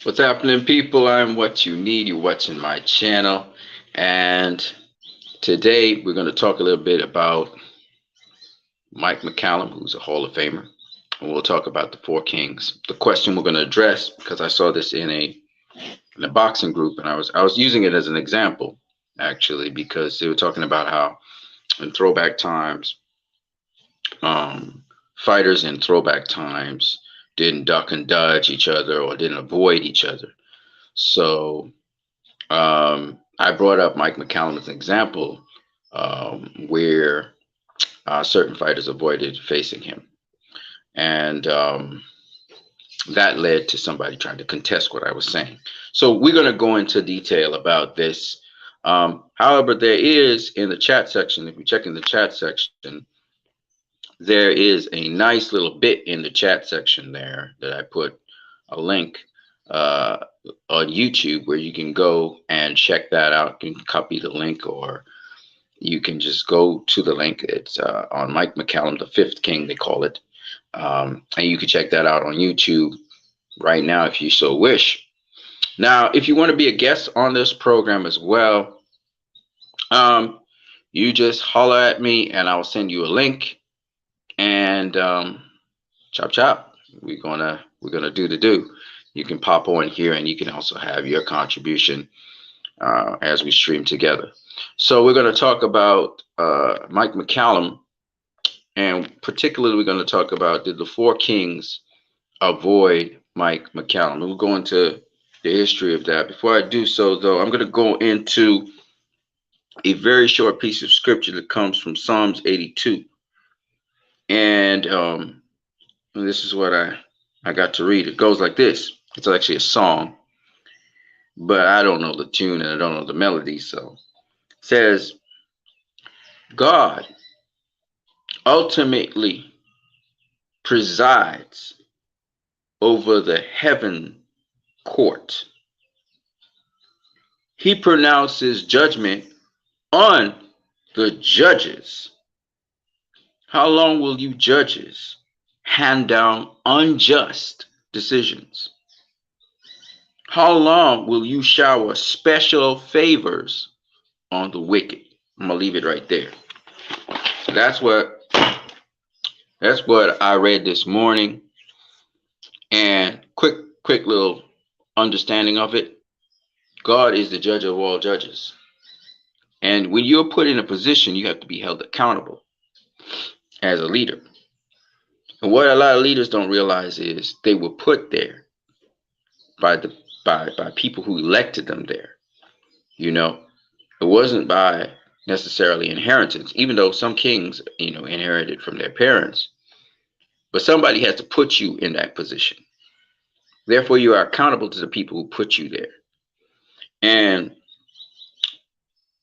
What's happening, people? I'm what you need. You're watching my channel. And today we're going to talk a little bit about Mike McCallum, who's a Hall of Famer. And we'll talk about the four kings. The question we're going to address, because I saw this in a boxing group, and I was using it as an example, actually, because they were talking about how in throwback times, fighters in throwback times didn't duck and dodge each other or didn't avoid each other. So I brought up Mike McCallum as an example where certain fighters avoided facing him. And that led to somebody trying to contest what I was saying. So we're going to go into detail about this. However, there is in the chat section, if you check in the chat section, there is a nice little bit in the chat section there that I put a link on YouTube where you can go and check that out. You can copy the link, or you can just go to the link. It's on Mike McCallum, the Fifth King, they call it. And you can check that out on YouTube right now if you so wish. Now, if you want to be a guest on this program as well, you just holler at me and I'll send you a link. And chop chop, we're gonna do the do. You can pop on here, and you can also have your contribution as we stream together. So we're going to talk about Mike McCallum, and particularly we're going to talk about, did the four kings avoid Mike McCallum? We'll go into the history of that. Before I do so, though, I'm going to go into a very short piece of scripture that comes from Psalms 82. And this is what I got to read. It goes like this. It's actually a song, but I don't know the tune and I don't know the melody. So it says, God ultimately presides over the heaven court. He pronounces judgment on the judges. How long will you judges hand down unjust decisions? How long will you shower special favors on the wicked? I'm gonna leave it right there. So that's what I read this morning. And quick little understanding of it. God is the judge of all judges. And when you're put in a position, you have to be held accountable as a leader. And what a lot of leaders don't realize is they were put there by people who elected them there. You know, it wasn't by necessarily inheritance, even though some kings, inherited from their parents. But somebody has to put you in that position. Therefore, you are accountable to the people who put you there. And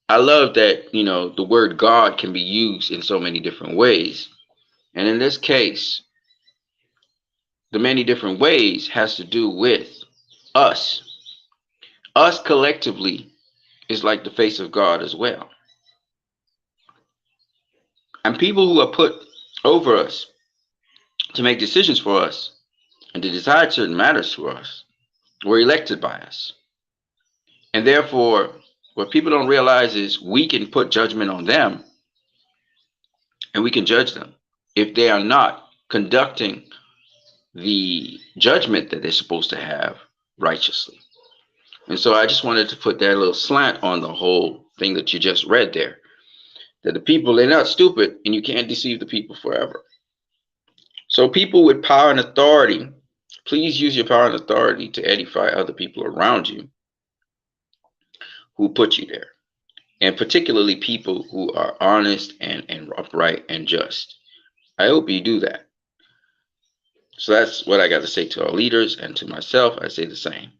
I love that, the word God can be used in so many different ways. And in this case, the many different ways has to do with us. Us collectively is like the face of God as well. And people who are put over us to make decisions for us and to decide certain matters for us were elected by us. And therefore, what people don't realize is we can put judgment on them and we can judge them if they are not conducting the judgment that they're supposed to have righteously. And so I just wanted to put that little slant on the whole thing that you just read there. That the people, they're not stupid, and you can't deceive the people forever. So people with power and authority, please use your power and authority to edify other people around you who put you there. And particularly people who are honest and upright and just. I hope you do that. So that's what I got to say to our leaders, and to myself, I say the same.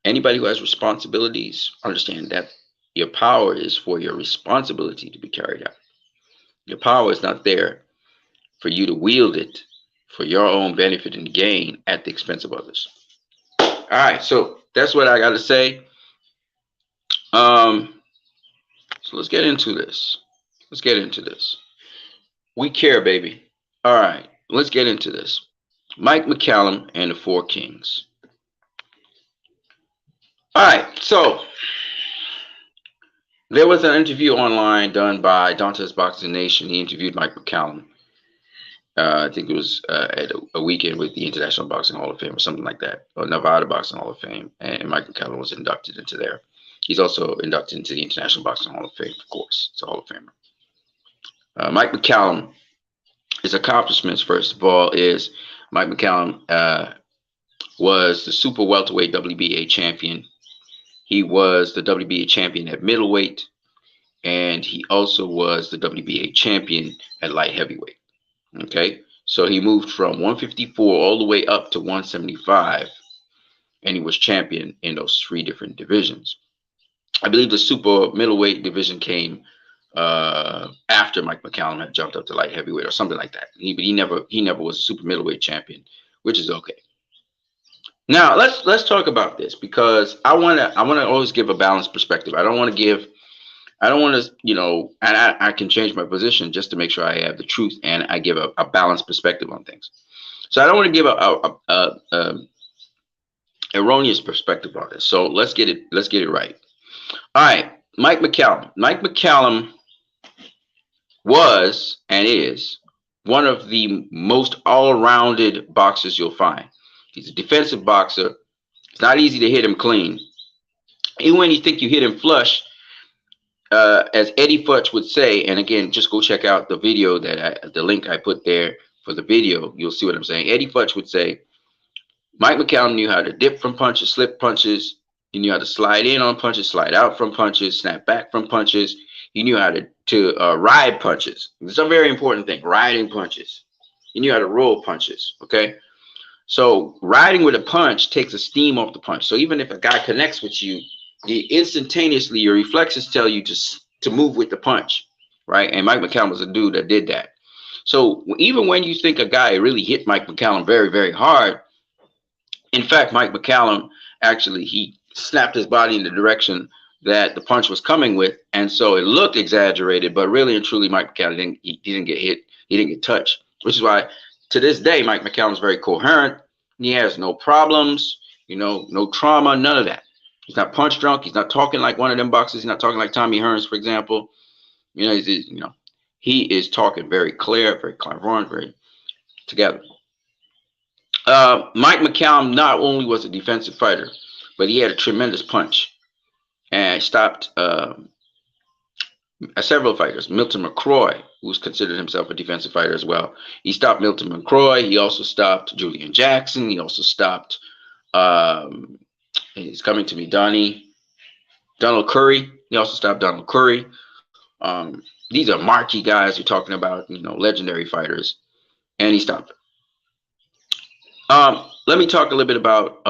Anybody who has responsibilities, understand that your power is for your responsibility to be carried out. Your power is not there for you to wield it for your own benefit and gain at the expense of others. All right, so that's what I got to say. So let's get into this. We care, baby. All right, let's get into this. Mike McCallum and the Four Kings. All right, so there was an interview online done by Dante's Boxing Nation. He interviewed Mike McCallum. I think it was at a weekend with the International Boxing Hall of Fame or something like that, or Nevada Boxing Hall of Fame, and Mike McCallum was inducted into there. He's also inducted into the International Boxing Hall of Fame, of course. It's a Hall of Famer. Mike McCallum, his accomplishments, first of all, is Mike McCallum was the super welterweight WBA champion. He was the WBA champion at middleweight, and he also was the WBA champion at light heavyweight. Okay, so he moved from 154 all the way up to 175, and he was champion in those three different divisions. I believe the super middleweight division came after Mike McCallum had jumped up to light heavyweight or something like that. He never was a super middleweight champion, which is okay. Now let's talk about this because I wanna always give a balanced perspective. I don't want to, and I can change my position just to make sure I have the truth and I give a balanced perspective on things. So I don't want to give a erroneous perspective on this. So let's get it right. All right, Mike McCallum. Mike McCallum was and is one of the most all-rounded boxers you'll find. He's a defensive boxer. It's not easy to hit him clean. Even when you think you hit him flush, as Eddie Futch would say, and again, just go check out the video the link I put there for the video. You'll see what I'm saying. Eddie Futch would say, Mike McCallum knew how to dip from punches, slip punches. He knew how to slide in on punches, slide out from punches, snap back from punches. He knew how to ride punches. It's a very important thing, riding punches. He knew how to roll punches, okay? So riding with a punch takes the steam off the punch. So even if a guy connects with you, instantaneously your reflexes tell you to move with the punch, right? And Mike McCallum was a dude that did that. So even when you think a guy really hit Mike McCallum very, very hard, in fact, Mike McCallum actually, he snapped his body in the direction that the punch was coming with, and so it looked exaggerated, but really and truly, Mike McCallum didn't get hit, he didn't get touched, which is why to this day Mike McCallum is very coherent. He has no problems, no trauma, none of that. He's not punch drunk. He's not talking like one of them boxers. He's not talking like Tommy Hearns, for example. He is talking very clear, very clairvoyant, very together. Mike McCallum not only was a defensive fighter, but he had a tremendous punch and stopped several fighters. Milton McCroy, who's considered himself a defensive fighter as well. He stopped Milton McCroy. He also stopped Julian Jackson. He also stopped, he's coming to me, Donald Curry. He also stopped Donald Curry. These are marquee guys you're talking about, legendary fighters. And he stopped them. Let me talk a little bit about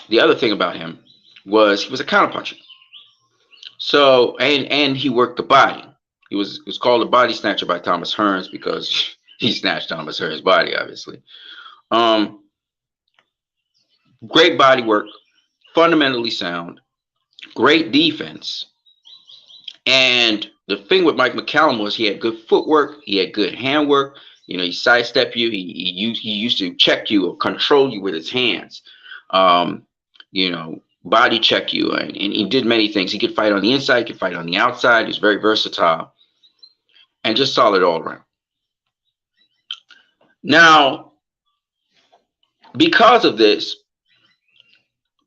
the other thing about him was he was a counterpuncher. So and he worked the body. He was called a body snatcher by Thomas Hearns because he snatched Thomas Hearns' body, obviously. Great body work, fundamentally sound, great defense. And the thing with Mike McCallum was he had good footwork, he had good handwork. He sidestepped you. He used to check you or control you with his hands. Body check you, and he did many things. He could fight on the inside, he could fight on the outside. He was very versatile and just solid all around. Now, because of this,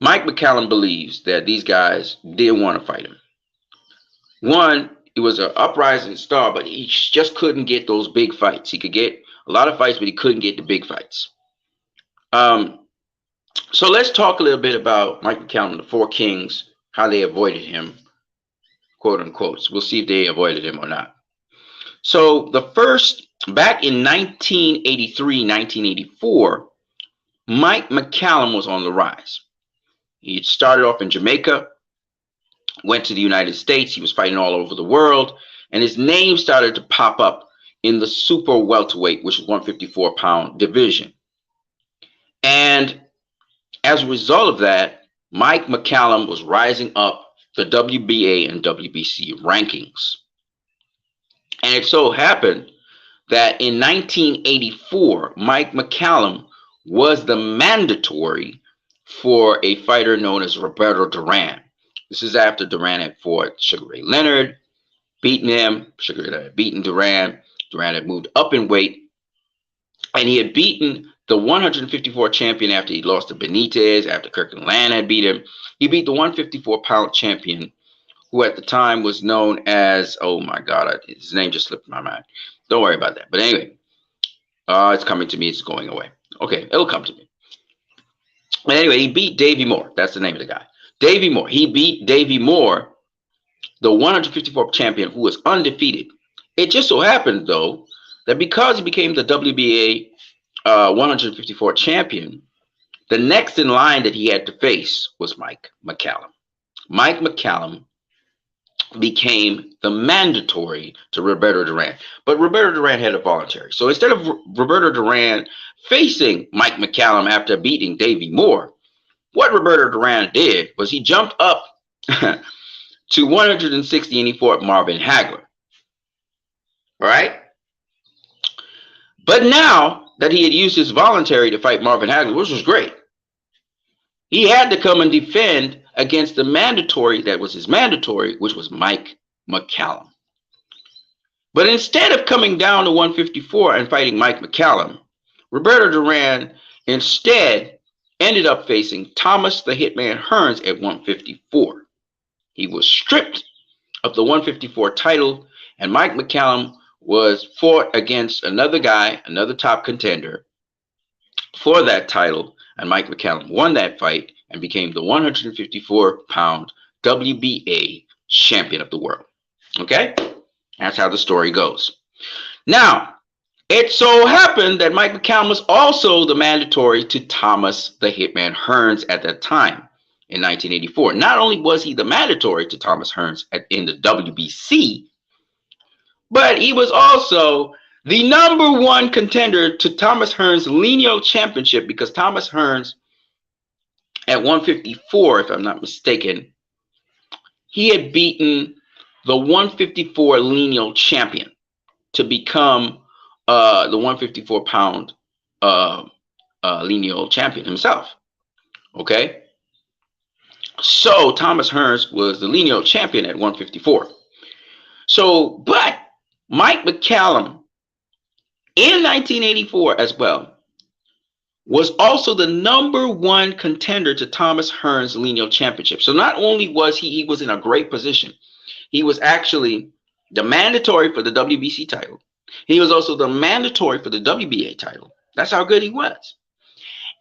Mike McCallum believes that these guys didn't want to fight him. One, he was an uprising star, but he just couldn't get those big fights. He could get a lot of fights, but he couldn't get the big fights. So let's talk a little bit about Mike McCallum, the Four Kings, how they avoided him, quote unquote. So we'll see if they avoided him or not. So back in 1983, 1984, Mike McCallum was on the rise. He started off in Jamaica, went to the United States. He was fighting all over the world, and his name started to pop up in the super welterweight, which is 154-pound division. And as a result of that, Mike McCallum was rising up the WBA and WBC rankings. And it so happened that in 1984, Mike McCallum was the mandatory for a fighter known as Roberto Duran. This is after Duran had fought Sugar Ray Leonard, beaten him. Sugar Ray Leonard had beaten Duran. Duran had moved up in weight, and he had beaten the 154 champion after he lost to Benitez, after Kirkland Land had beat him. He beat the 154-pound champion, who at the time was known as, oh my God, his name just slipped my mind. Don't worry about that. But anyway, it's coming to me. It's going away. Okay, it'll come to me. But anyway, he beat Davey Moore. That's the name of the guy. Davey Moore. He beat Davey Moore, the 154 champion, who was undefeated. It just so happened, though, that because he became the WBA 154 champion, the next in line that he had to face was Mike McCallum. Mike McCallum became the mandatory to Roberto Duran. But Roberto Duran had a voluntary. So instead of Roberto Duran facing Mike McCallum after beating Davey Moore, what Roberto Duran did was he jumped up to 160 and he fought Marvin Hagler. All right? But now that he had used his voluntary to fight Marvin Hagler, which was great, he had to come and defend against the mandatory that was his mandatory, which was Mike McCallum. But instead of coming down to 154 and fighting Mike McCallum, Roberto Duran instead ended up facing Thomas the Hitman Hearns at 154. He was stripped of the 154 title, and Mike McCallum was fought against another guy, another top contender for that title, and Mike McCallum won that fight and became the 154-pound WBA champion of the world. Okay? That's how the story goes. Now, it so happened that Mike McCallum was also the mandatory to Thomas the Hitman Hearns at that time in 1984. Not only was he the mandatory to Thomas Hearns in the WBC, but he was also the number one contender to Thomas Hearns' lineal championship, because Thomas Hearns at 154, if I'm not mistaken, he had beaten the 154 lineal champion to become the 154-pound lineal champion himself. Okay? So Thomas Hearns was the lineal champion at 154. So, but Mike McCallum in 1984 as well was also the number one contender to Thomas Hearns' lineal championship. So not only was he was in a great position, he was actually the mandatory for the WBC title. He was also the mandatory for the WBA title. That's how good he was.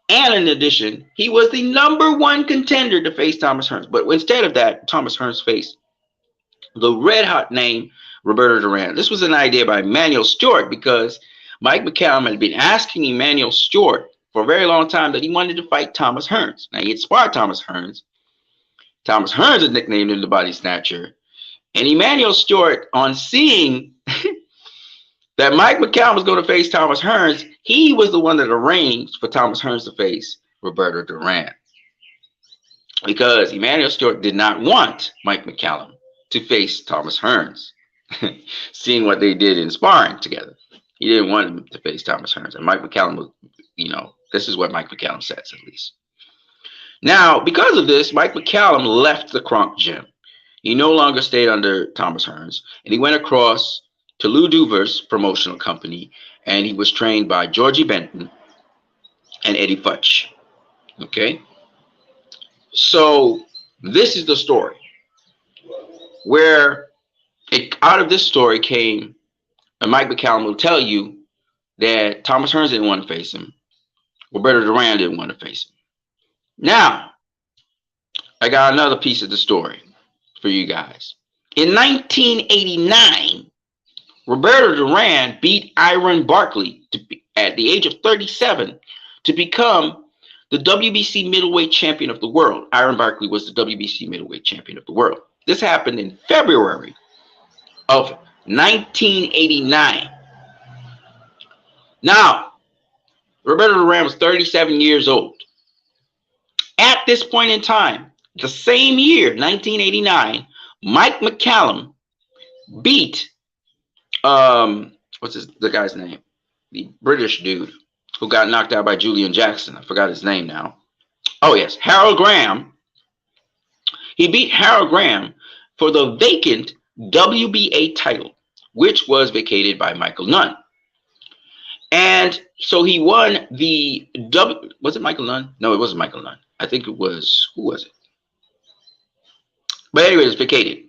And in addition, he was the number one contender to face Thomas Hearns. But instead of that, Thomas Hearns faced the red hot name Roberto Duran. This was an idea by Emanuel Stewart, because Mike McCallum had been asking Emanuel Stewart for a very long time that he wanted to fight Thomas Hearns. Now, he had sparred Thomas Hearns. Thomas Hearns had nicknamed him the Body Snatcher. And Emanuel Stewart, on seeing that Mike McCallum was going to face Thomas Hearns, he was the one that arranged for Thomas Hearns to face Roberto Duran, because Emanuel Stewart did not want Mike McCallum to face Thomas Hearns, seeing what they did in sparring together. He didn't want him to face Thomas Hearns. And Mike McCallum was, this is what Mike McCallum says, at least. Now, because of this, Mike McCallum left the Kronk gym. He no longer stayed under Thomas Hearns, and he went across to Lou Duver's promotional company, and he was trained by Georgie Benton and Eddie Futch. Okay? So this is the story, where out of this story came, and Mike McCallum will tell you that Thomas Hearns didn't want to face him. Roberto Duran didn't want to face him. Now, I got another piece of the story for you guys. In 1989, Roberto Duran beat Iron Barkley at the age of 37 to become the WBC middleweight champion of the world. Iron Barkley was the WBC middleweight champion of the world. This happened in February of 1989. Now, Roberto Duran was 37 years old. At this point in time, the same year, 1989, Mike McCallum beat, what's the guy's name? The British dude who got knocked out by Julian Jackson. I forgot his name now. Oh yes, Harold Graham. He beat Harold Graham for the vacant WBA title, which was vacated by Michael Nunn. And so he won the was it Michael Nunn? No, it wasn't Michael Nunn. I think it was, who was it? But anyway, it's vacated.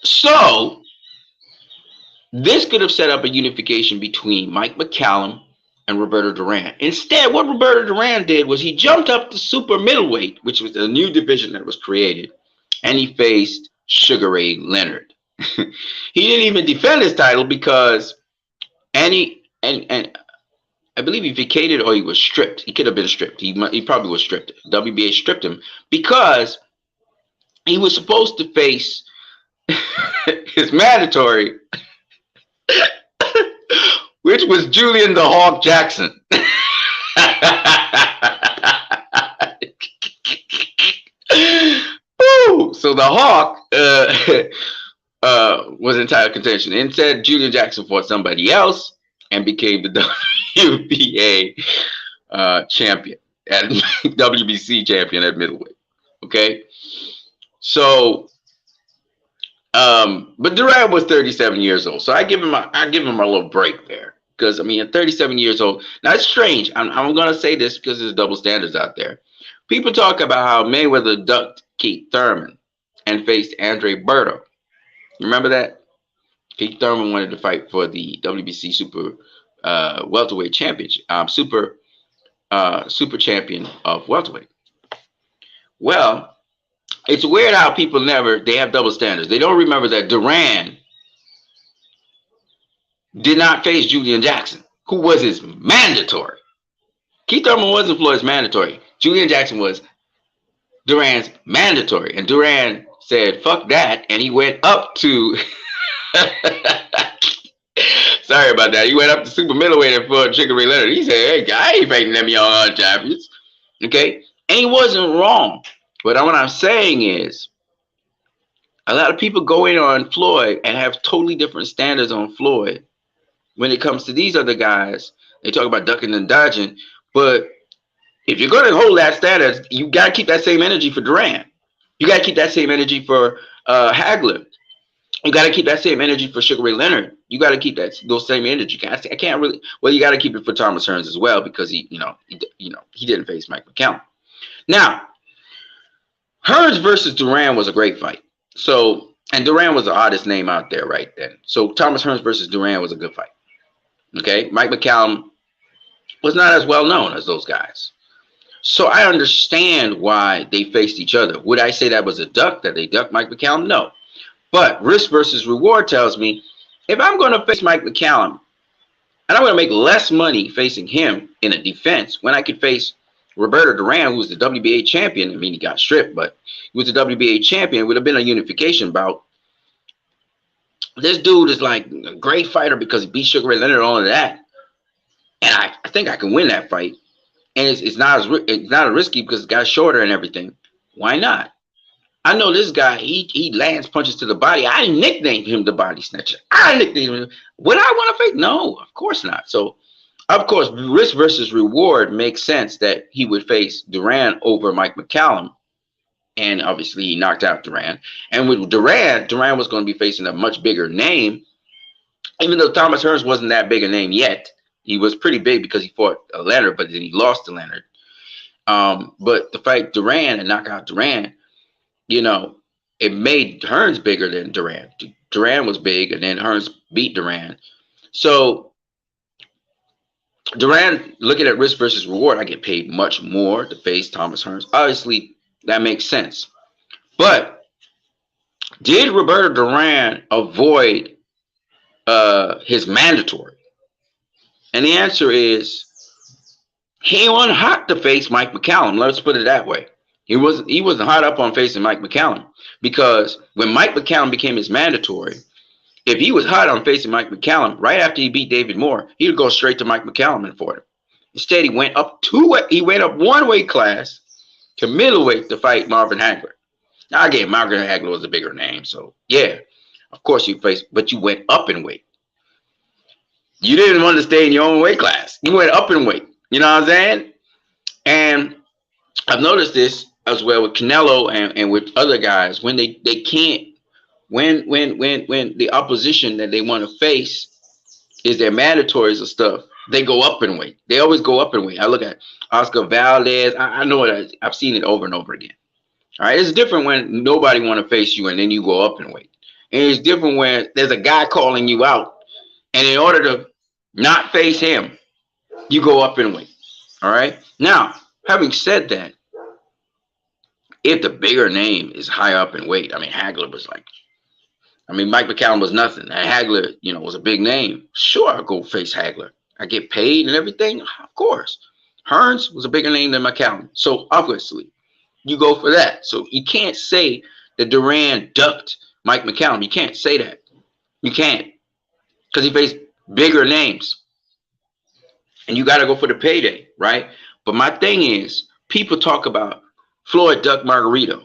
So this could have set up a unification between Mike McCallum and Roberto Duran. Instead, what Roberto Duran did was he jumped up to super middleweight, which was a new division that was created, and he faced Sugar Ray Leonard. He didn't even defend his title because and I believe he vacated or he was stripped. He could have been stripped. He probably was stripped. WBA stripped him because he was supposed to face his mandatory, which was Julian the Hawk Jackson. So the Hawk was in title contention. Instead, Julian Jackson fought somebody else and became the WBA champion at WBC champion at middleweight. Okay, so but Duran was 37 years old, so I give him a little break there, because I mean, at 37 years old. Now it's strange. I'm gonna say this because there's double standards out there. People talk about how Mayweather ducked Keith Thurman and faced Andre Berto. Remember that? Keith Thurman wanted to fight for the WBC super welterweight championship, super champion of welterweight. Well, it's weird how people they have double standards. They don't remember that Duran did not face Julian Jackson, who was his mandatory. Keith Thurman wasn't Floyd's mandatory. Julian Jackson was Duran's mandatory. And Duran said, fuck that. And he went up to, sorry about that. He went up to super middleweight and fought Sugar Ray Leonard. He said, hey, I ain't fighting them young champions. Okay. And he wasn't wrong. But what I'm saying is, a lot of people go in on Floyd and have totally different standards on Floyd. When it comes to these other guys, they talk about ducking and dodging. But if you're going to hold that standard, you got to keep that same energy for Duran. You got to keep that same energy for Hagler. You got to keep that same energy for Sugar Ray Leonard. You got to keep those same energy. I can't really. Well, you got to keep it for Thomas Hearns as well, because he didn't face Mike McCallum. Now, Hearns versus Duran was a great fight. So, and Duran was the hottest name out there right then. So Thomas Hearns versus Duran was a good fight. Okay, Mike McCallum was not as well known as those guys. So I understand why they faced each other. Would I say that was a duck, that they ducked Mike McCallum? No. But risk versus reward tells me, if I'm going to face Mike McCallum and I'm going to make less money facing him in a defense when I could face Roberto Duran, who was the WBA champion. I mean, he got stripped, but he was the WBA champion. It would have been a unification bout. This dude is like a great fighter because he beat Sugar Ray Leonard and all of that. And I think I can win that fight. And it's not as risky because the guy's shorter and everything. Why not? I know this guy, he lands punches to the body. I nicknamed him the body snatcher. I nicknamed him. Would I want to fight? No, of course not. So, of course, risk versus reward makes sense that he would face Duran over Mike McCallum. And obviously he knocked out Duran. And with Duran was going to be facing a much bigger name. Even though Thomas Hearns wasn't that big a name yet. He was pretty big because he fought Leonard, but then he lost to Leonard. But to fight Duran and knock out Duran, it made Hearns bigger than Duran. Duran was big, and then Hearns beat Duran. So Duran, looking at risk versus reward, I get paid much more to face Thomas Hearns. Obviously, that makes sense. But did Roberto Duran avoid his mandatory? And the answer is, he wasn't hot to face Mike McCallum. Let's put it that way. He wasn't hot up on facing Mike McCallum, because when Mike McCallum became his mandatory, if he was hot on facing Mike McCallum, right after he beat David Moore, he would go straight to Mike McCallum and fought him. Instead, he went up one weight class to middleweight to fight Marvin Hagler. Now, I gave Marvin Hagler was a bigger name, so yeah, of course but you went up in weight. You didn't want to stay in your own weight class. You went up in weight. You know what I'm saying? And I've noticed this as well with Canelo and with other guys when they can't when the opposition that they want to face is their mandatories or stuff, they go up in weight. They always go up in weight. I look at Oscar Valdez. I know it. I've seen it over and over again. All right, it's different when nobody want to face you and then you go up in weight, and it's different when there's a guy calling you out, and in order to not face him, you go up in weight. All right. Now, having said that, if the bigger name is high up in weight, I mean, Hagler was like, I mean, Mike McCallum was nothing. And Hagler, was a big name. Sure, I'll go face Hagler. I get paid and everything. Of course. Hearns was a bigger name than McCallum. So obviously, you go for that. So you can't say that Duran ducked Mike McCallum. You can't say that. You can't. Because he faced bigger names. And you got to go for the payday, right? But my thing is, people talk about Floyd duck Margarito.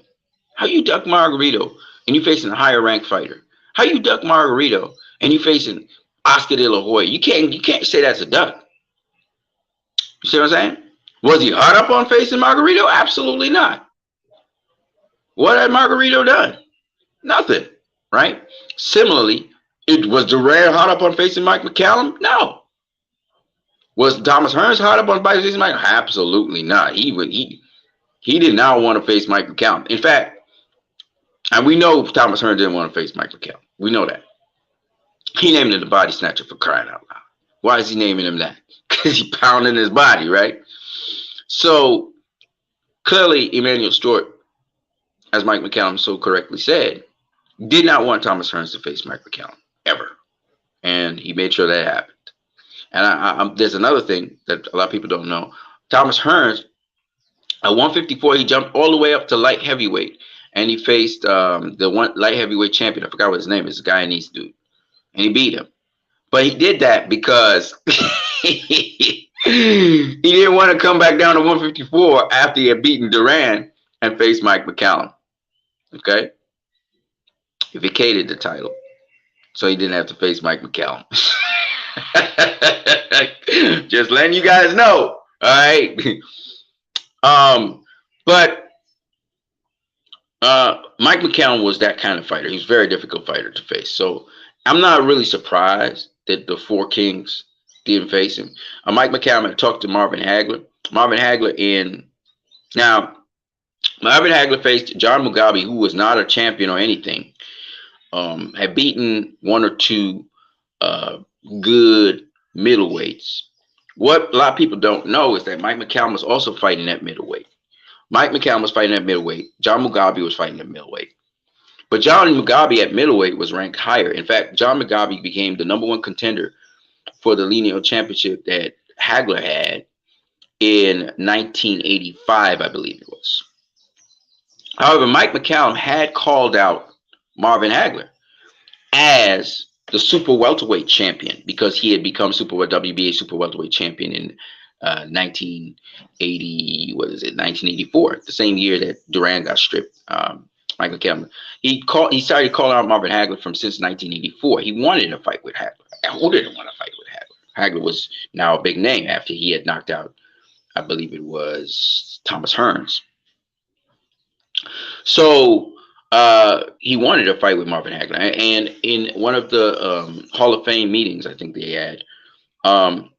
How you duck Margarito and you facing a higher ranked fighter? How you duck Margarito and you facing Oscar De La Hoya? You can't say that's a duck. You see what I'm saying? Was he hard up on facing Margarito? Absolutely not. What had Margarito done? Nothing, right? Similarly, was Duran hard up on facing Mike McCallum? No. Was Thomas Hearns hard up on facing Mike? Absolutely not. He did not want to face Mike McCallum. In fact, and we know Thomas Hearns didn't want to face Mike McCallum. We know that. He named him the body snatcher for crying out loud. Why is he naming him that? Because he pounding his body, right? So clearly, Emmanuel Stewart, as Mike McCallum so correctly said, did not want Thomas Hearns to face Mike McCallum ever, and he made sure that happened. And there's another thing that a lot of people don't know. Thomas Hearns, at 154, he jumped all the way up to light heavyweight, and he faced the one light heavyweight champion. I forgot what his name is. This Guyanese dude, and he beat him. But he did that because he didn't want to come back down to 154 after he had beaten Duran and faced Mike McCallum. Okay, he vacated the title, so he didn't have to face Mike McCallum. Just letting you guys know. All right. But Mike McCallum was that kind of fighter. He was a very difficult fighter to face. So I'm not really surprised that the Four Kings didn't face him. Mike McCallum had talked to Marvin Hagler. Marvin Hagler faced John Mugabe, who was not a champion or anything. Had beaten one or two good middleweights. What a lot of people don't know is that Mike McCallum was also fighting at middleweight. Mike McCallum was fighting at middleweight. John Mugabe was fighting at middleweight. But John Mugabe at middleweight was ranked higher. In fact, John Mugabe became the #1 contender for the lineal championship that Hagler had in 1985, I believe it was. However, Mike McCallum had called out Marvin Hagler as the super welterweight champion because he had become WBA super welterweight champion in 1984, the same year that Duran got stripped. Mike McCallum, he started calling out Marvin Hagler since 1984. He wanted to fight with Hagler. Who didn't want to fight with Hagler? Hagler was now a big name after he had knocked out, I believe it was Thomas Hearns. So he wanted to fight with Marvin Hagler, and in one of the Hall of Fame meetings, I think they had,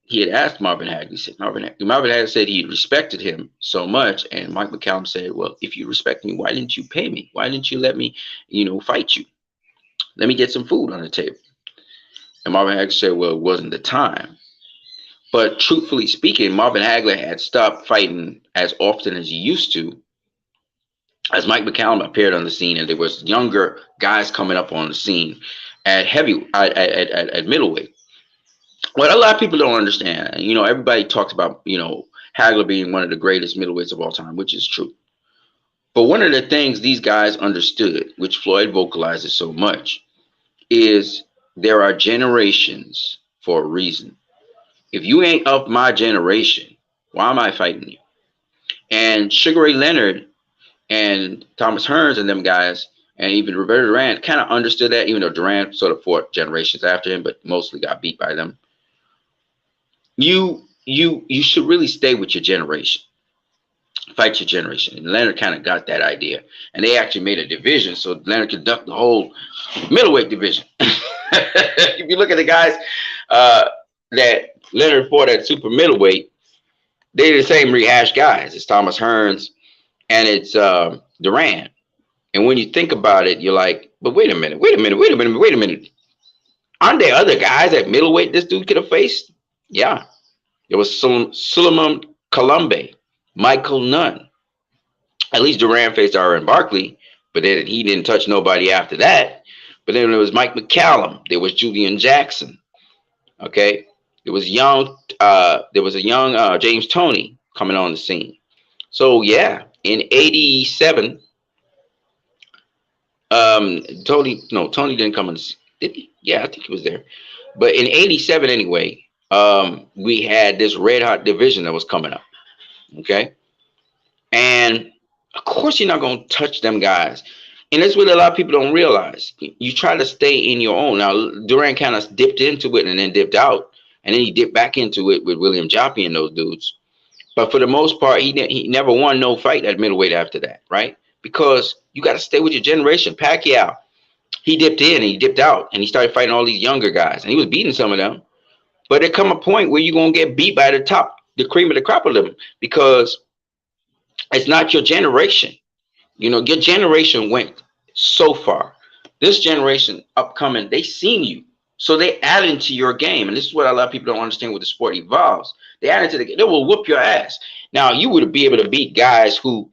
he had asked Marvin Hagler. He said, Marvin Hagler said he respected him so much, and Mike McCallum said, "Well, if you respect me, why didn't you pay me? Why didn't you let me, fight you? Let me get some food on the table." And Marvin Hagler said, "Well, it wasn't the time." But truthfully speaking, Marvin Hagler had stopped fighting as often as he used to, as Mike McCallum appeared on the scene, and there was younger guys coming up on the scene at middleweight. What a lot of people don't understand, everybody talks about, Hagler being one of the greatest middleweights of all time, which is true. But one of the things these guys understood, which Floyd vocalizes so much, is there are generations for a reason. If you ain't of my generation, why am I fighting you? And Sugar Ray Leonard and Thomas Hearns and them guys, and even Roberto Duran kind of understood that, even though Duran sort of fought generations after him, but mostly got beat by them. You should really stay with your generation. Fight your generation. And Leonard kind of got that idea. And they actually made a division so Leonard could duck the whole middleweight division. If you look at the guys that Leonard fought at super middleweight, they're the same rehashed guys. It's Thomas Hearns and it's Duran. And when you think about it, you're like, but wait a minute. Aren't there other guys at middleweight this dude could have faced? Yeah. There was Suleiman Colombe, Michael Nunn. At least Duran faced Aaron Barkley, but then he didn't touch nobody after that. But then there was Mike McCallum. There was Julian Jackson. Okay. There was a young James Toney coming on the scene. So yeah, in '87, Tony didn't come on. Did he? Yeah, I think he was there. But in '87 anyway, we had this red hot division that was coming up. Okay. And of course you're not going to touch them guys. And that's what a lot of people don't realize. You try to stay in your own. Now, Duran kind of dipped into it and then dipped out. And then he dipped back into it with William Joppy and those dudes. But for the most part, he never won no fight at middleweight after that, right? Because you got to stay with your generation. Pacquiao, he dipped in and he dipped out. And he started fighting all these younger guys. And he was beating some of them. But there come a point where you're going to get beat by the cream of the crop of them. Because it's not your generation. You know, your generation went so far. This generation upcoming, they seen you. So they add into your game. And this is what a lot of people don't understand when the sport evolves. They add into the game. They will whoop your ass. Now, you would be able to beat guys who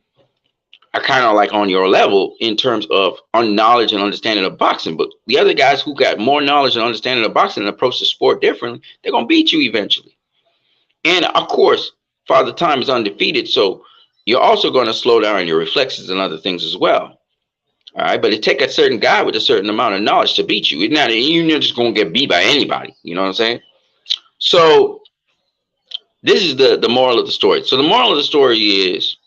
are kind of like on your level in terms of knowledge and understanding of boxing. But the other guys who got more knowledge and understanding of boxing and approach the sport differently, they're going to beat you eventually. And, of course, Father Time is undefeated. So you're also going to slow down your reflexes and other things as well. All right, but it take a certain guy with a certain amount of knowledge to beat you. You're not just going to get beat by anybody. You know what I'm saying? So this is the moral of the story. So the moral of the story is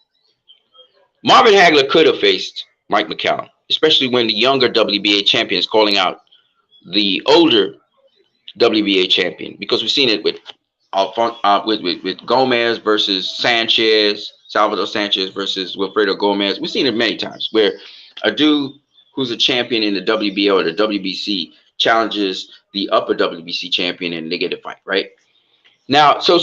Marvin Hagler could have faced Mike McCallum, especially when the younger WBA champion is calling out the older WBA champion, because we've seen it with Gomez versus Sanchez, Salvador Sanchez versus Wilfredo Gomez. We've seen it many times where a dude who's a champion in the WBO or the WBC challenges the upper WBC champion and they get a fight, right? Now, so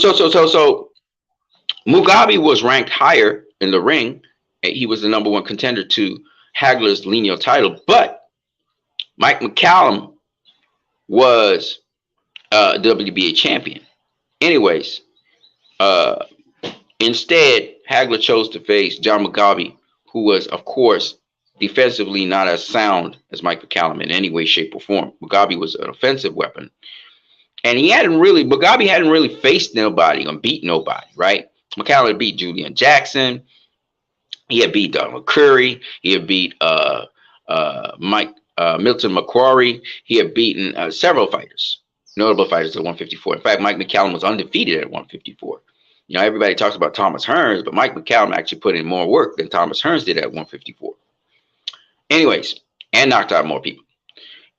Mugabe was ranked higher in the ring. He was the #1 contender to Hagler's lineal title, but Mike McCallum was WBA champion. Anyways, instead, Hagler chose to face John Mugabe, who was, of course, defensively not as sound as Mike McCallum in any way, shape, or form. Mugabe was an offensive weapon. And Mugabe hadn't really faced nobody or beat nobody, right? McCallum had beat Julian Jackson. He had beat Donald Curry. He had beat Milton McQuarrie. He had beaten several fighters, notable fighters at 154. In fact, Mike McCallum was undefeated at 154. You know, everybody talks about Thomas Hearns, but Mike McCallum actually put in more work than Thomas Hearns did at 154. Anyways, and knocked out more people.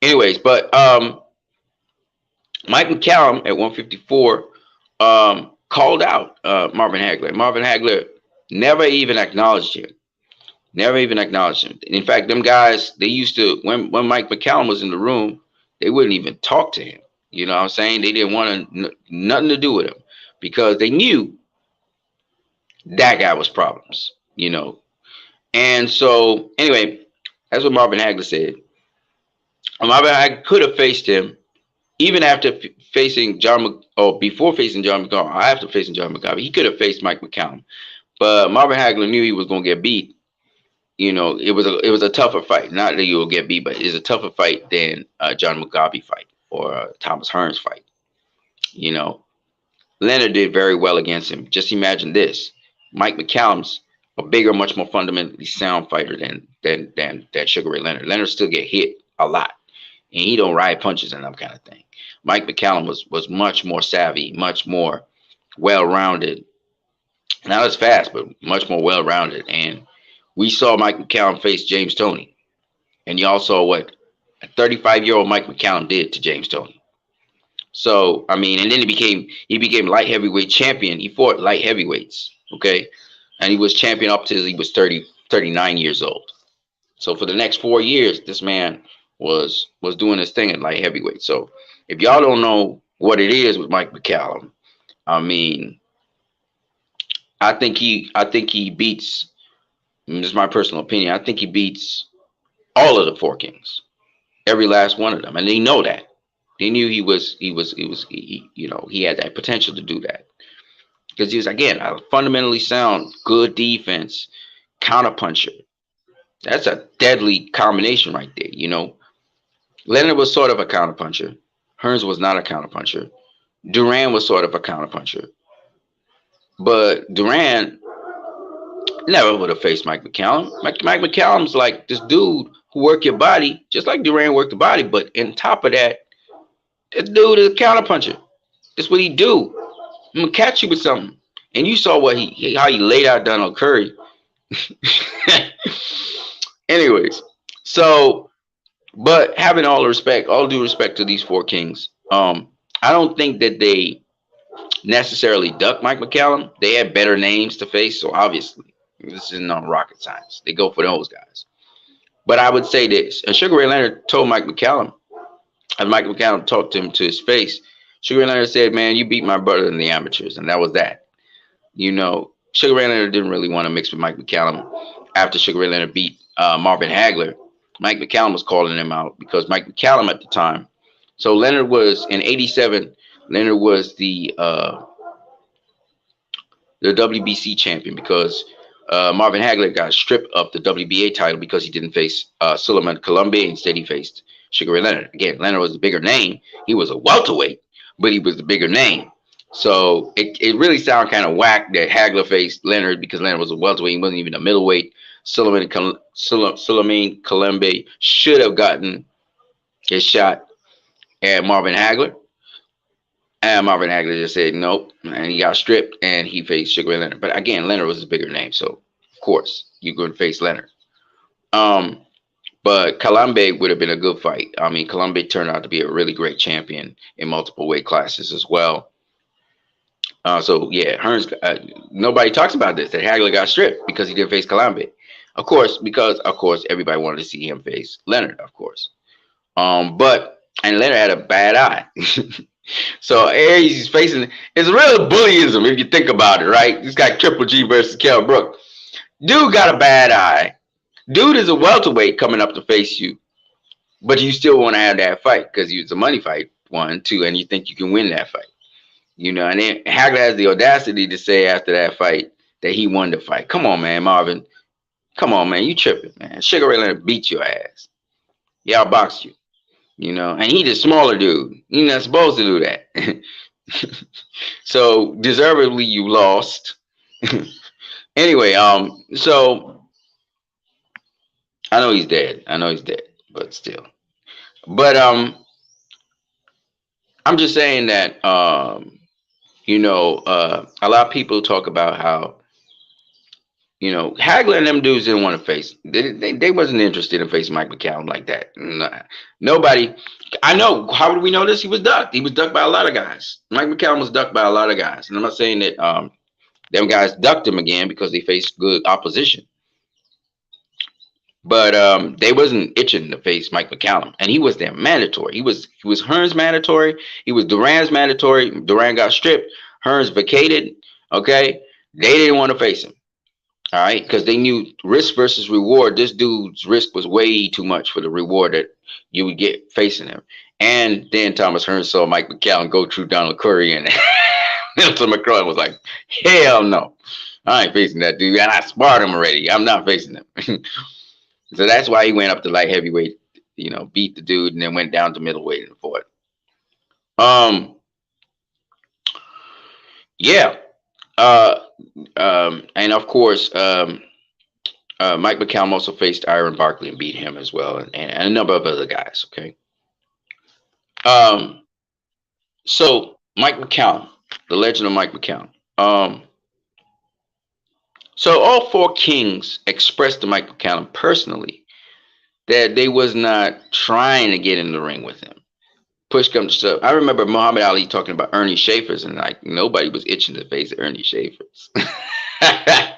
Anyways, but Mike McCallum at 154 called out Marvin Hagler. Marvin Hagler never even acknowledged him. Never even acknowledged him. In fact, them guys, they used to, when Mike McCallum was in the room, they wouldn't even talk to him. You know what I'm saying? They didn't want nothing to do with him because they knew that guy was problems, you know. And so, anyway, that's what Marvin Hagler said. Marvin Hagler could have faced him even after facing before facing John McCallum, or after facing John Mugabe. He could have faced Mike McCallum. But Marvin Hagler knew he was going to get beat. You know, it was a tougher fight. Not that you will get beat, but it's a tougher fight than John Mugabe fight or Thomas Hearns fight. You know, Leonard did very well against him. Just imagine this: Mike McCallum's a bigger, much more fundamentally sound fighter than Sugar Ray Leonard. Leonard still get hit a lot, and he don't ride punches and that kind of thing. Mike McCallum was much more savvy, much more well-rounded. Not as fast, but much more well-rounded. And we saw Mike McCallum face James Toney. And y'all saw what a 35-year-old Mike McCallum did to James Toney. So, I mean, and then he became light heavyweight champion. He fought light heavyweights, okay? and he was champion up till he was 39 years old. So for the next 4 years, this man was doing his thing at light heavyweight. So if y'all don't know what it is with Mike McCallum, I mean, I think he beats. This is my personal opinion. I think he beats all of the four kings, every last one of them, and they know that. They knew he had that potential to do that because he was, again, a fundamentally sound, good defense, counterpuncher. That's a deadly combination right there. Leonard was sort of a counterpuncher. Hearns was not a counterpuncher. Duran was sort of a counterpuncher, but Duran never would have faced Mike McCallum. Mike McCallum's like this dude who work your body just like Duran worked the body, but on top of that, this dude is a counterpuncher. That's what he do. I'm gonna catch you with something. And you saw how he laid out Donald Curry. Anyways, so, but having all due respect to these four kings, I don't think that they necessarily duck Mike McCallum. They had better names to face, so obviously this is not rocket science. They go for those guys. But I would say this, and Sugar Ray Leonard told Mike McCallum, as Mike McCallum talked to him to his face, Sugar Ray Leonard said, "Man, you beat my brother in the amateurs," and that was that. Sugar Ray Leonard didn't really want to mix with Mike McCallum after Sugar Ray Leonard beat Marvin Hagler. Mike McCallum was calling him out because Mike McCallum at the time. So Leonard was in '87. Leonard was the WBC champion because Marvin Hagler got stripped of the WBA title because he didn't face Suleiman Columbia. Instead, he faced Sugar Ray Leonard. Again, Leonard was the bigger name. He was a welterweight, but he was the bigger name. So it really sounded kind of whack that Hagler faced Leonard because Leonard was a welterweight. He wasn't even a middleweight. Suleiman Columbia should have gotten his shot at Marvin Hagler. And Marvin Hagler just said nope, and he got stripped, and he faced Sugar Ray Leonard. But again, Leonard was a bigger name, so of course you're going to face Leonard. But Columbia would have been a good fight. I mean, Columbia turned out to be a really great champion in multiple weight classes as well. So yeah, Hearns. Nobody talks about this, that Hagler got stripped because he didn't face Columbia. Of course, because everybody wanted to see him face Leonard, of course. And Leonard had a bad eye. So he's facing, it's real bullyism if you think about it, right? This guy Triple G versus Kell Brook. Dude got a bad eye. Dude is a welterweight coming up to face you, but you still want to have that fight because it's a money fight, 1, 2, and you think you can win that fight. And then Hagler has the audacity to say after that fight that he won the fight. Come on, man, Marvin. Come on, man. You tripping, man. Sugar Ray Leonard beat your ass. He outboxed you. And he's a smaller dude. You're not supposed to do that. So deservedly you lost. Anyway, so I know he's dead. But still. But I'm just saying that a lot of people talk about how Hagler and them dudes didn't want to face. They wasn't interested in facing Mike McCallum like that. Nobody. I know. How would we know this? He was ducked. He was ducked by a lot of guys. Mike McCallum was ducked by a lot of guys. And I'm not saying that them guys ducked him again because they faced good opposition. But they wasn't itching to face Mike McCallum, and he was their mandatory. He was Hearns' mandatory. He was Duran's mandatory. Duran got stripped. Hearns vacated. Okay, they didn't want to face him. All right, because they knew risk versus reward. This dude's risk was way too much for the reward that you would get facing him. And then Thomas Hearns saw Mike McCallum go through Donald Curry, and Milton McCallum was like, "Hell no, I ain't facing that dude. And I sparred him already. I'm not facing him." So that's why he went up to light heavyweight, beat the dude, and then went down to middleweight and fought. Yeah. And of course, Mike McCallum also faced Iron Barkley and beat him as well, and a number of other guys. Okay. So Mike McCallum, the legend of Mike McCallum. So all four kings expressed to Mike McCallum personally that they was not trying to get in the ring with him. Push comes to shove. I remember Muhammad Ali talking about Ernie Schaefer's, and like nobody was itching to face Ernie Schaefer's.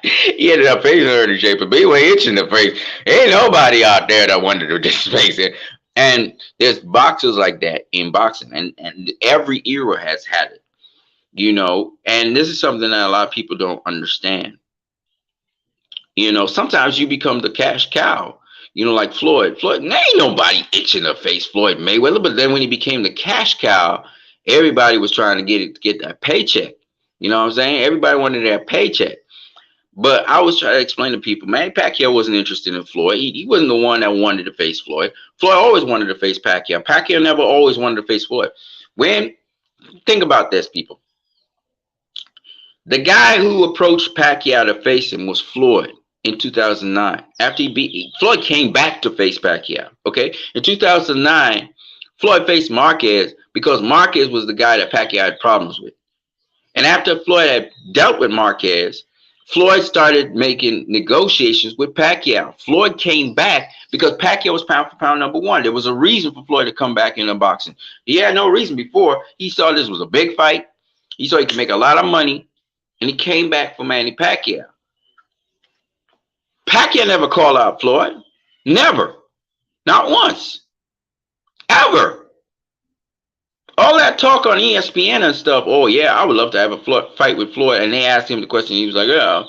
He ended up facing Ernie Schaefer, but he was itching to face. Ain't nobody out there that wanted to just face it. And there's boxers like that in boxing, and every era has had it, you know. And this is something that a lot of people don't understand. You know, sometimes you become the cash cow. You know, like Floyd. Floyd, there ain't nobody itching to face Floyd Mayweather. But then when he became the cash cow, everybody was trying to get that paycheck. You know what I'm saying? Everybody wanted that paycheck. But I was trying to explain to people, man, Pacquiao wasn't interested in Floyd. He wasn't the one that wanted to face Floyd. Floyd always wanted to face Pacquiao. Pacquiao never always wanted to face Floyd. Think about this, people. The guy who approached Pacquiao to face him was Floyd in 2009. After Floyd came back to face Pacquiao. Okay, in 2009, Floyd faced Marquez because Marquez was the guy that Pacquiao had problems with. And after Floyd had dealt with Marquez, Floyd started making negotiations with Pacquiao. Floyd came back because Pacquiao was pound for pound number one. There was a reason for Floyd to come back into boxing. He had no reason before. He saw this was a big fight. He saw he could make a lot of money. And he came back for Manny Pacquiao. Pacquiao never called out Floyd. Never. Not once. Ever. All that talk on ESPN and stuff, oh yeah, I would love to have a fight with Floyd. And they asked him the question. He was like, yeah.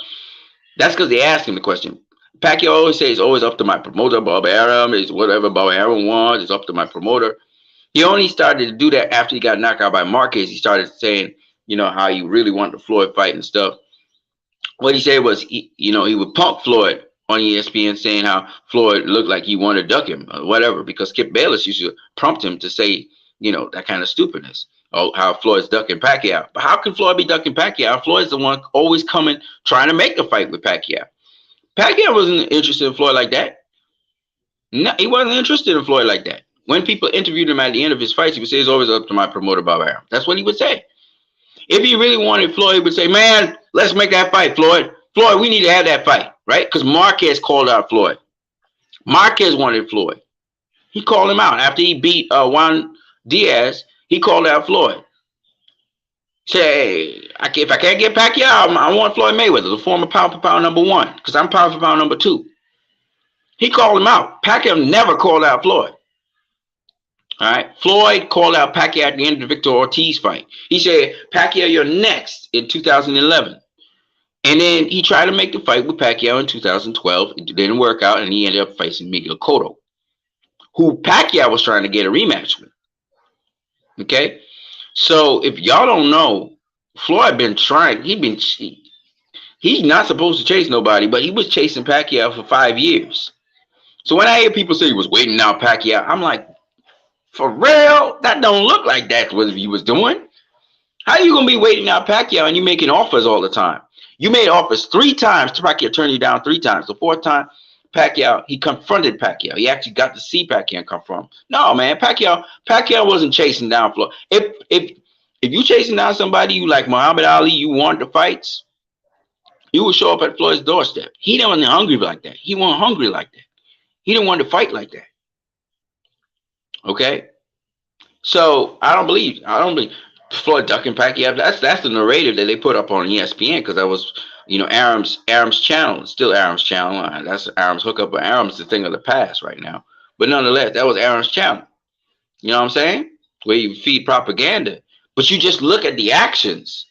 That's because they asked him the question. Pacquiao always says it's always up to my promoter, Bob Arum. It's whatever Bob Arum wants. It's up to my promoter. He only started to do that after he got knocked out by Marquez. He started saying, you know, how he really wanted the Floyd fight and stuff. What he said was, he would pump Floyd on ESPN saying how Floyd looked like he wanted to duck him or whatever, because Skip Bayless used to prompt him to say, you know, that kind of stupidness. Oh, how Floyd's ducking Pacquiao. But how can Floyd be ducking Pacquiao? Floyd's the one always coming, trying to make the fight with Pacquiao. Pacquiao wasn't interested in Floyd like that. No, he wasn't interested in Floyd like that. When people interviewed him at the end of his fights, he would say, it's always up to my promoter, Bob Arum. That's what he would say. If he really wanted Floyd, he would say, man, let's make that fight, Floyd. Floyd, we need to have that fight, right? Because Marquez called out Floyd. Marquez wanted Floyd. He called him out. After he beat Juan Diaz, he called out Floyd. Say, hey, if I can't get Pacquiao, I want Floyd Mayweather, the former pound for pound number one, because I'm pound for pound number two. He called him out. Pacquiao never called out Floyd. All right. Floyd called out Pacquiao at the end of the Victor Ortiz fight. He said, Pacquiao, you're next in 2011. And then he tried to make the fight with Pacquiao in 2012. It didn't work out, and he ended up facing Miguel Cotto, who Pacquiao was trying to get a rematch with. Okay? So if y'all don't know, Floyd been trying. He's not supposed to chase nobody, but he was chasing Pacquiao for 5 years. So when I hear people say he was waiting out Pacquiao, I'm like, for real? That don't look like that's what he was doing. How you gonna be waiting out Pacquiao and you making offers all the time? You made offers 3 times. Pacquiao turned you down 3 times. The 4th time, Pacquiao, he confronted Pacquiao. He actually got to see Pacquiao come from him. No, man, Pacquiao wasn't chasing down Floyd. If you chasing down somebody you like Muhammad Ali, you want the fights, you would show up at Floyd's doorstep. He wasn't hungry like that. He wasn't hungry like that. He didn't want to fight like that. Okay, so I don't believe Floyd ducking Pacquiao. That's the narrative that they put up on ESPN, because that was, you know, Arum's channel. It's still Arum's channel. That's Arum's hookup, but Arum's the thing of the past right now. But nonetheless, that was Arum's channel. You know what I'm saying? Where you feed propaganda, but you just look at the actions.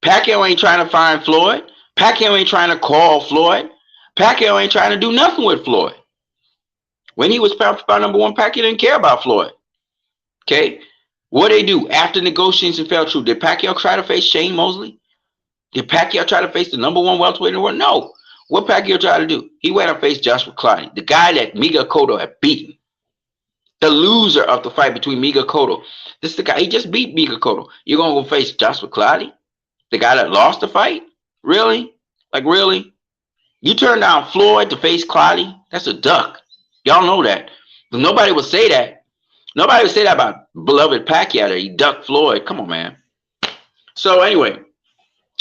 Pacquiao ain't trying to find Floyd. Pacquiao ain't trying to call Floyd. Pacquiao ain't trying to do nothing with Floyd. When he was pound for pound number one, Pacquiao didn't care about Floyd. Okay? What they do after negotiations fell through? Did Pacquiao try to face Shane Mosley? Did Pacquiao try to face the number one welterweight in the world? No. What Pacquiao tried to do? He went and faced Joshua Clottey, the guy that Miguel Cotto had beaten. The loser of the fight between Miguel Cotto. This is the guy, he just beat Miguel Cotto. You're going to go face Joshua Clottey? The guy that lost the fight? Really? Like, really? You turned down Floyd to face Clottey? That's a duck. Y'all know that. But nobody would say that. Nobody would say that about beloved Pacquiao that he ducked Floyd. Come on, man. So anyway,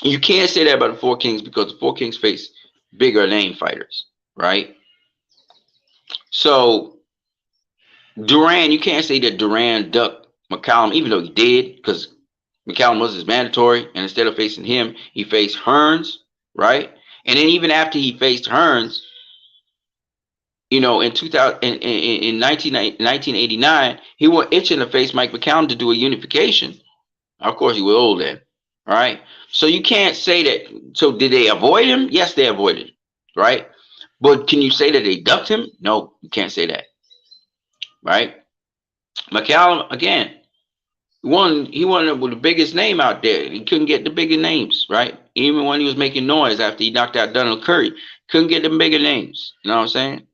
you can't say that about the Four Kings, because the Four Kings face bigger name fighters, right? So Duran, you can't say that Duran ducked McCallum, even though he did, because McCallum was his mandatory, and instead of facing him, he faced Hearns, right? And then even after he faced Hearns, you know, in 2000, in 1989, he was itching to face Mike McCallum to do a unification. Of course, he was old then. All right. So you can't say that. So did they avoid him? Yes, they avoided him. Right. But can you say that they ducked him? No, you can't say that. Right. McCallum, again, he won with the biggest name out there. He couldn't get the bigger names, right? Even when he was making noise after he knocked out Donald Curry, couldn't get the bigger names. You know what I'm saying?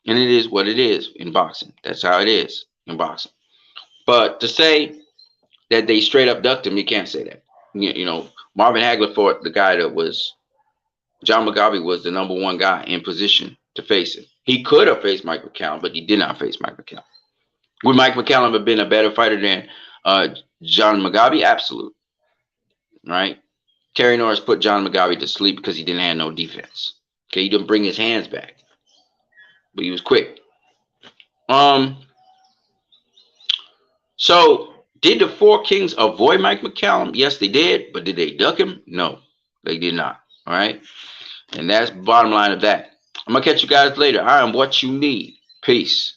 And it is what it is in boxing. That's how it is in boxing. But to say that they straight up ducked him, you can't say that. You know, Marvin Hagler fought the guy that was John Mugabe was the #1 guy in position to face him. He could have faced Mike McCallum, but he did not face Mike McCallum. Would Mike McCallum have been a better fighter than John Mugabe? Absolutely. Right? Terry Norris put John Mugabe to sleep because he didn't have no defense. Okay, he didn't bring his hands back, but he was quick. So did the Four Kings avoid Mike McCallum? Yes, they did. But did they duck him? No, they did not. All right. And that's the bottom line of that. I'm going to catch you guys later. I am what you need. Peace.